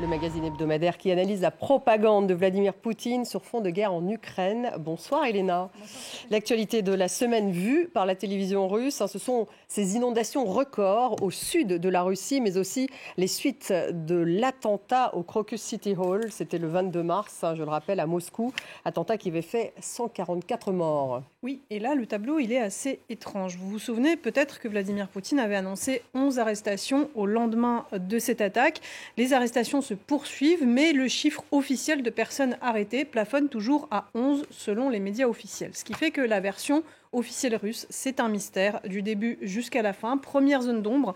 Le magazine hebdomadaire qui analyse la propagande de Vladimir Poutine sur fond de guerre en Ukraine. Bonsoir Elena. L'actualité de la semaine vue par la télévision russe, ce sont ces inondations records au sud de la Russie, mais aussi les suites de l'attentat au Crocus City Hall. C'était le 22 mars, je le rappelle, à Moscou. Attentat qui avait fait 144 morts. Oui, et là, le tableau, il est assez étrange. Vous vous souvenez peut-être que Vladimir Poutine avait annoncé 11 arrestations au lendemain de cette attaque. Les arrestations se poursuivent, mais le chiffre officiel de personnes arrêtées plafonne toujours à 11 selon les médias officiels. Ce qui fait que la version officielle russe, c'est un mystère du début jusqu'à la fin. Première zone d'ombre,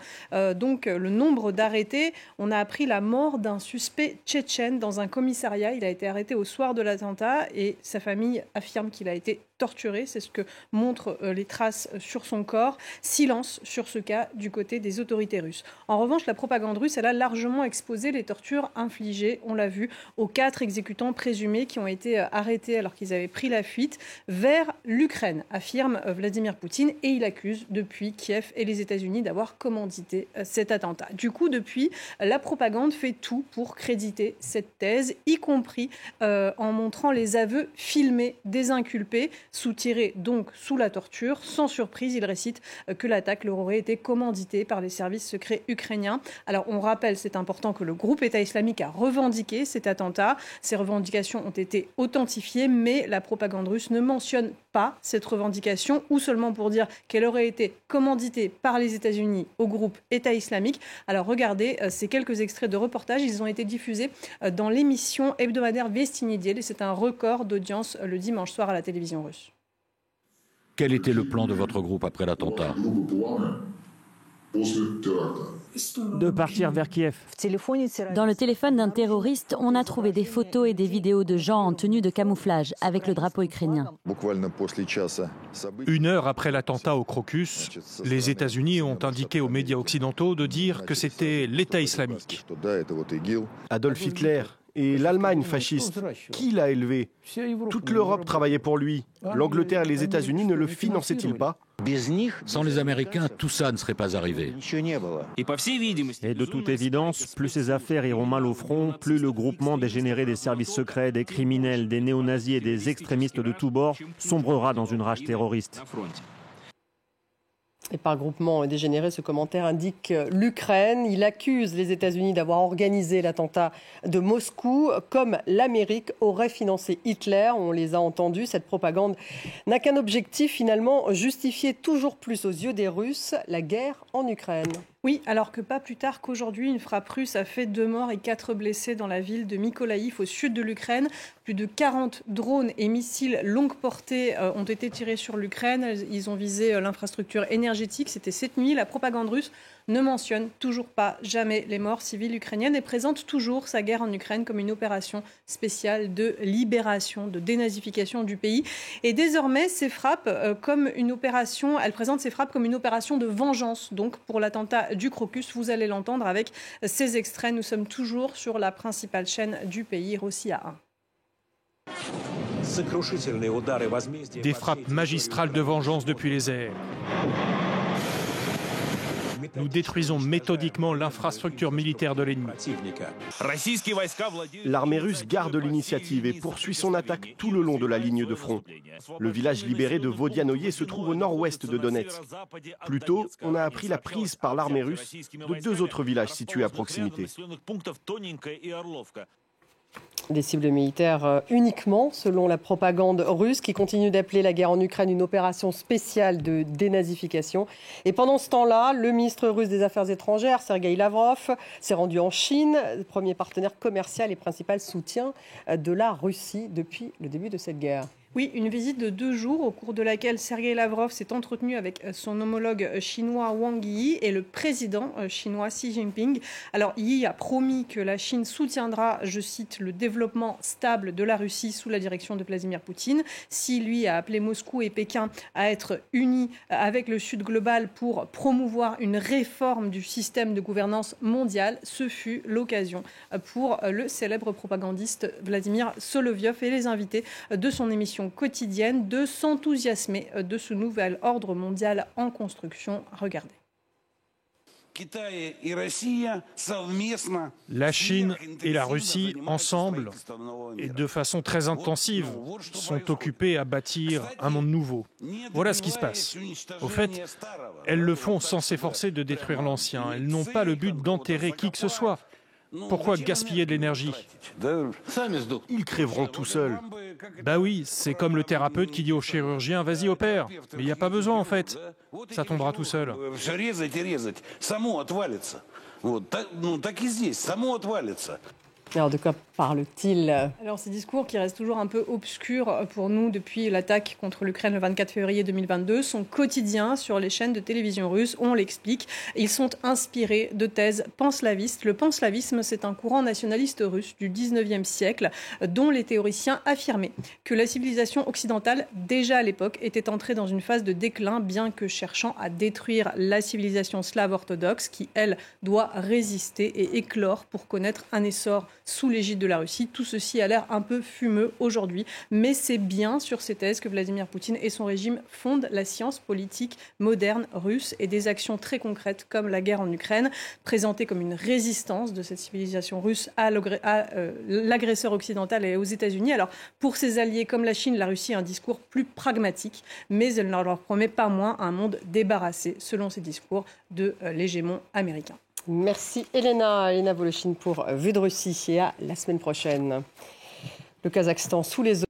donc le nombre d'arrêtés. On a appris la mort d'un suspect tchétchène dans un commissariat. Il a été arrêté au soir de l'attentat et sa famille affirme qu'il a été torturé. C'est ce que montrent les traces sur son corps. Silence sur ce cas du côté des autorités russes. En revanche, la propagande russe, elle a largement exposé les tortures infligées, on l'a vu, aux 4 exécutants présumés qui ont été arrêtés alors qu'ils avaient pris la fuite vers l'Ukraine, affirme Vladimir Poutine, et il accuse depuis Kiev et les États-Unis d'avoir commandité cet attentat. Du coup, depuis, la propagande fait tout pour créditer cette thèse, y compris en montrant les aveux filmés des inculpés, soutirés donc sous la torture. Sans surprise, il récite que l'attaque leur aurait été commanditée par les services secrets ukrainiens. Alors on rappelle, c'est important, que le groupe État islamique a revendiqué cet attentat. Ces revendications ont été authentifiées, mais la propagande russe ne mentionne pas cette revendication, ou seulement pour dire qu'elle aurait été commanditée par les États-Unis au groupe État islamique. Alors regardez ces quelques extraits de reportage, ils ont été diffusés dans l'émission hebdomadaire Vesti Nedeli et c'est un record d'audience le dimanche soir à la télévision russe. Quel était le plan de votre groupe après l'attentat ? De partir vers Kiev. Dans le téléphone d'un terroriste, on a trouvé des photos et des vidéos de gens en tenue de camouflage avec le drapeau ukrainien. 1 heure après l'attentat au Crocus, les États-Unis ont indiqué aux médias occidentaux de dire que c'était l'État islamique. Adolf Hitler et l'Allemagne fasciste, qui l'a élevé ? Toute l'Europe travaillait pour lui. L'Angleterre et les États-Unis ne le finançaient-ils pas ? Sans les Américains, tout ça ne serait pas arrivé. Et de toute évidence, plus ces affaires iront mal au front, plus le groupement dégénéré des services secrets, des criminels, des néo-nazis et des extrémistes de tous bords sombrera dans une rage terroriste. Et par groupement dégénéré, ce commentaire indique l'Ukraine. Il accuse les États-Unis d'avoir organisé l'attentat de Moscou, comme l'Amérique aurait financé Hitler. On les a entendus. Cette propagande n'a qu'un objectif, finalement, justifier toujours plus aux yeux des Russes la guerre en Ukraine. Oui, alors que pas plus tard qu'aujourd'hui, une frappe russe a fait 2 morts et 4 blessés dans la ville de Mykolaïv, au sud de l'Ukraine. Plus de 40 drones et missiles longue portée ont été tirés sur l'Ukraine. Ils ont visé l'infrastructure énergétique. C'était cette nuit. La propagande russe ne mentionne toujours pas jamais les morts civiles ukrainiennes et présente toujours sa guerre en Ukraine comme une opération spéciale de libération, de dénazification du pays. Et désormais, ces frappes, elle présente ces frappes comme une opération de vengeance. Donc, pour l'attentat du Crocus, vous allez l'entendre avec ces extraits. Nous sommes toujours sur la principale chaîne du pays, Rossiya 1. Des frappes magistrales de vengeance depuis les airs. Nous détruisons méthodiquement l'infrastructure militaire de l'ennemi. L'armée russe garde l'initiative et poursuit son attaque tout le long de la ligne de front. Le village libéré de Vodianoye se trouve au nord-ouest de Donetsk. Plus tôt, on a appris la prise par l'armée russe de 2 autres villages situés à proximité. Des cibles militaires uniquement, selon la propagande russe, qui continue d'appeler la guerre en Ukraine une opération spéciale de dénazification. Et pendant ce temps-là, le ministre russe des Affaires étrangères, Sergueï Lavrov, s'est rendu en Chine, premier partenaire commercial et principal soutien de la Russie depuis le début de cette guerre. Oui, une visite de 2 jours au cours de laquelle Sergueï Lavrov s'est entretenu avec son homologue chinois Wang Yi et le président chinois Xi Jinping. Alors Yi a promis que la Chine soutiendra, je cite, le développement stable de la Russie sous la direction de Vladimir Poutine. Xi, lui, a appelé Moscou et Pékin à être unis avec le Sud global pour promouvoir une réforme du système de gouvernance mondiale. Ce fut l'occasion pour le célèbre propagandiste Vladimir Solovyov et les invités de son émission quotidienne de s'enthousiasmer de ce nouvel ordre mondial en construction. Regardez. La Chine et la Russie, ensemble, et de façon très intensive, sont occupées à bâtir un monde nouveau. Voilà ce qui se passe. Au fait, elles le font sans s'efforcer de détruire l'ancien. Elles n'ont pas le but d'enterrer qui que ce soit. Pourquoi gaspiller de l'énergie? Ils crèveront tout seuls. Bah oui, c'est comme le thérapeute qui dit au chirurgien « vas-y, opère ». Mais il n'y a pas besoin en fait. Ça tombera tout seul. Alors de quoi parle-t-il? Alors ces discours qui restent toujours un peu obscurs pour nous depuis l'attaque contre l'Ukraine le 24 février 2022 sont quotidiens sur les chaînes de télévision russes, on l'explique. Ils sont inspirés de thèses panslavistes. Le panslavisme, c'est un courant nationaliste russe du 19e siècle dont les théoriciens affirmaient que la civilisation occidentale, déjà à l'époque, était entrée dans une phase de déclin, bien que cherchant à détruire la civilisation slave orthodoxe qui, elle, doit résister et éclore pour connaître un essor sous l'égide de la Russie. Tout ceci a l'air un peu fumeux aujourd'hui, mais c'est bien sur ces thèses que Vladimir Poutine et son régime fondent la science politique moderne russe et des actions très concrètes comme la guerre en Ukraine, présentée comme une résistance de cette civilisation russe à l'agresseur occidental et aux États-Unis. Alors pour ses alliés comme la Chine, la Russie a un discours plus pragmatique, mais elle ne leur promet pas moins un monde débarrassé, selon ses discours, de l'hégémon américain. Merci Elena Voloshin pour Vue de Russie et à la semaine prochaine. Le Kazakhstan sous les